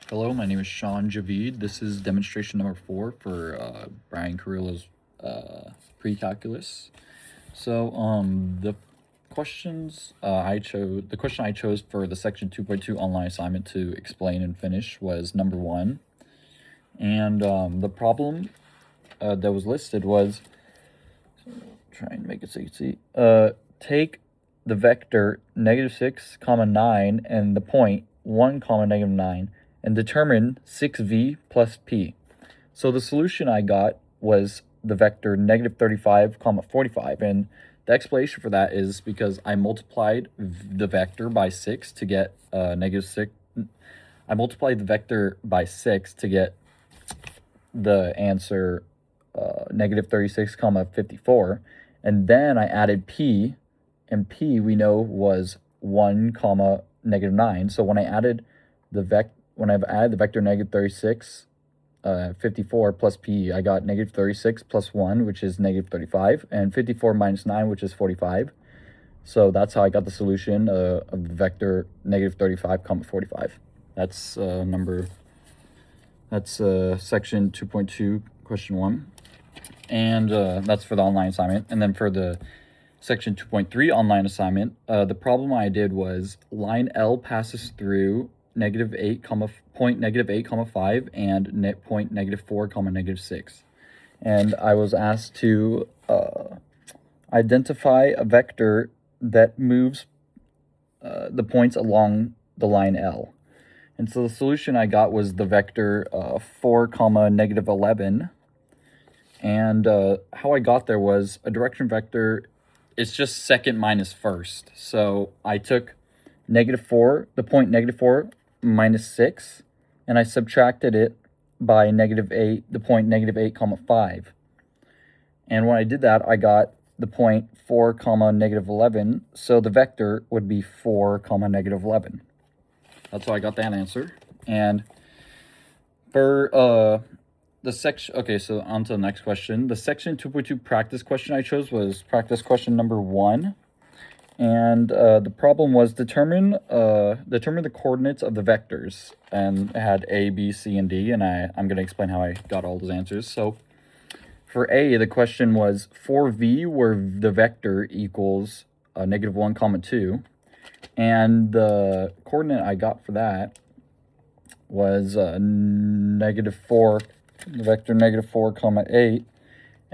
Hello, my name is Sean Javid. This is demonstration number 4 for Brian Carrillo's pre-calculus. So the questions the question I chose for the section 2.2 online assignment to explain and finish was number 1, and the problem that was listed was, try and make it so you can see. Take the vector -6, 9 and the point 1, -9 and determine 6v plus p. So the solution I got was the vector -35, 45, and the explanation for that is because I multiplied the vector by 6 to get -6. I multiplied the vector by 6 to get the answer -36, 54, and then I added p, and p we know was 1, -9. So when I added the vector -36, 54 plus p, I got -36 plus 1, which is -35, and 54 minus 9, which is 45. So that's how I got the solution of the vector -35, 45. That's section 2.2, question 1. And that's for the online assignment. And then for the section 2.3 online assignment, the problem I did was line L passes through point -8, 5 and point -4, -6. And I was asked to identify a vector that moves the points along the line L. And so the solution I got was the vector 4, -11. And how I got there was a direction vector. It's just second minus first. So I took -4, the point -4 minus 6, and I subtracted it by -8, the point -8, 5. And when I did that, I got the point 4, -11. So the vector would be 4, -11. That's how I got that answer. And for the section, okay, so on to the next question. The section 2.2 practice question I chose was practice question number 1. And the problem was determine the coordinates of the vectors. And it had A, B, C, and D, and I'm going to explain how I got all those answers. So for A, the question was for V, where the vector equals -1, 2. And the coordinate I got for that was -4, the vector -4, 8.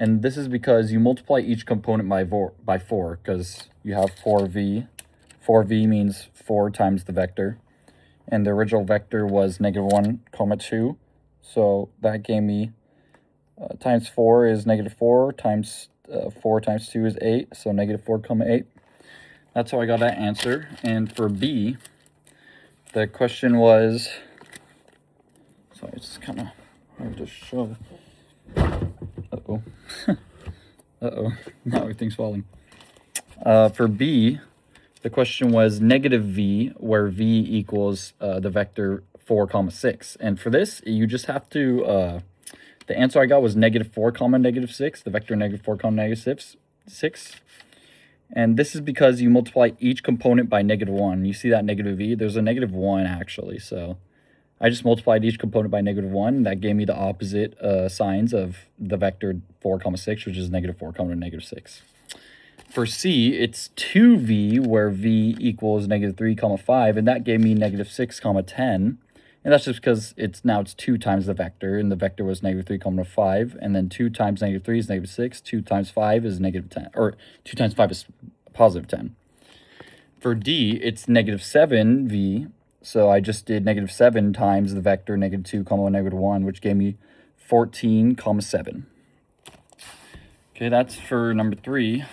And this is because you multiply each component by 4, because you have 4v. 4v means 4 times the vector. And the original vector was -1, 2. So that gave me times 4 is -4, times 4 times 2 is 8, so -4, 8. That's how I got that answer. And for B, the question was, sorry, it's kind of hard to show. Uh-oh. Uh-oh, now everything's falling. For B, the question was -v, where v equals the vector 4, 6. And for this, you just have to, the answer I got was -4, -6, the vector -4, -6. And this is because you multiply each component by -1. You see that -v? There's a -1 actually, so I just multiplied each component by -1. That gave me the opposite signs of the vector 4, 6, which is -4, -6. For C, it's 2v, where v equals -3, 5, and that gave me -6, 10. And that's just because it's 2 times the vector, and the vector was -3, 5, and then 2 times -3 is -6, 2 times 5 is -10, or 2 times 5 is +10. For D, it's -7v, so I just did -7 times the vector -2, -1, which gave me 14, 7. Okay, that's for number 3.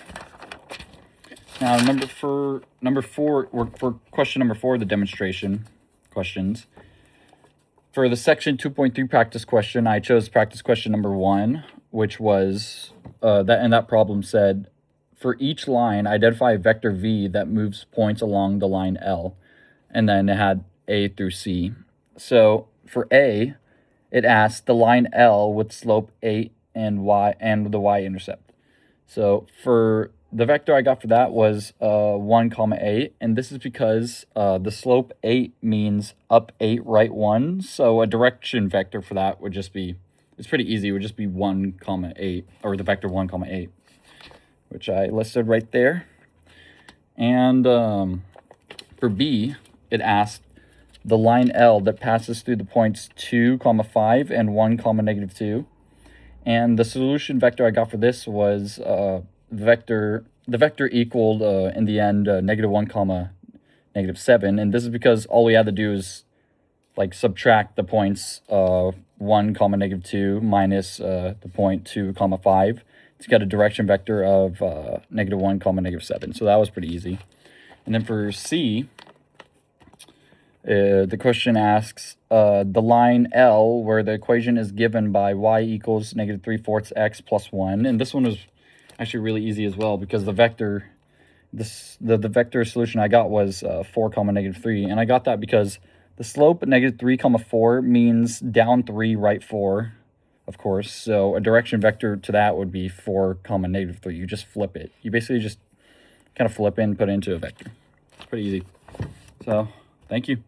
Now, for question number 4, the demonstration questions. For the section 2.3 practice question, I chose practice question number 1, which was that problem said, for each line, identify a vector v that moves points along the line L, and then it had A through C. So for A, it asked the line L with slope 8 and the y-intercept. So for the vector I got for that was 1, comma 8, and this is because the slope 8 means up 8, right 1, so a direction vector for that would just be, it's pretty easy, it would just be 1, comma 8, or the vector 1, comma 8, which I listed right there. And for B, it asked the line L that passes through the points 2, comma 5 and 1, comma negative 2. And the solution vector I got for this was the vector equaled in the end negative 1, comma negative 7. And this is because all we had to do is like subtract the points 1, comma negative 2 minus the point 2, comma 5 to get a direction vector of negative 1, comma negative 7. So that was pretty easy. And then for C, the question asks the line L where the equation is given by y equals negative 3/4 x plus 1. And this one was actually really easy as well because the vector, the vector solution I got was 4, comma negative 3. And I got that because the slope negative 3, comma 4 means down 3, right 4, of course. So a direction vector to that would be 4, comma negative 3. You just flip it. You basically just kind of flip it and put it into a vector. It's pretty easy. So, thank you.